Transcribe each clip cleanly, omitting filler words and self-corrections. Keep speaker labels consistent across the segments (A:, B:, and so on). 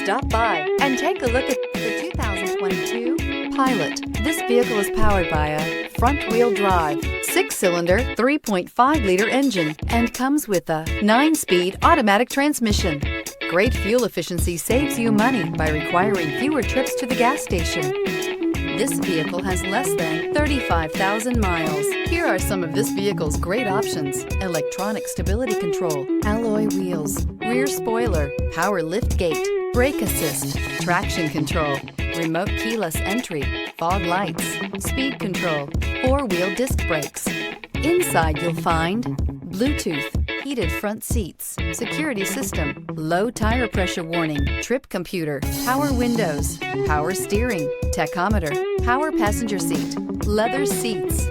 A: Stop by and take a look at the 2022 Pilot. This vehicle is powered by a front-wheel drive, 6-cylinder, 3.5-liter engine and comes with a 9-speed automatic transmission. Great fuel efficiency saves you money by requiring fewer trips to the gas station. This vehicle has less than 35,000 miles. Here are some of this vehicle's great options: electronic stability control, alloy wheels, rear spoiler, power liftgate, brake assist, traction control, remote keyless entry, fog lights, speed control, 4-wheel disc brakes. Inside you'll find Bluetooth, heated front seats, security system, low tire pressure warning, trip computer, power windows, power steering, tachometer, power passenger seat, leather seats.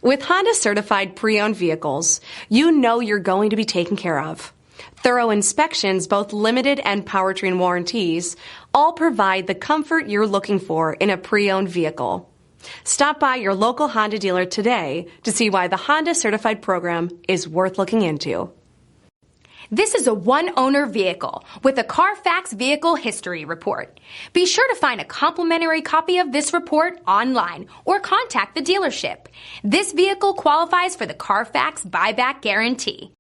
B: With Honda certified pre-owned vehicles, you know you're going to be taken care of. Thorough inspections, both limited and powertrain warranties, all provide the comfort you're looking for in a pre-owned vehicle. Stop by your local Honda dealer today to see why the Honda certified program is worth looking into.
C: This is a one-owner vehicle with a CARFAX Vehicle History Report. Be sure to find a complimentary copy of this report online or contact the dealership. This vehicle qualifies for the CARFAX Buyback Guarantee.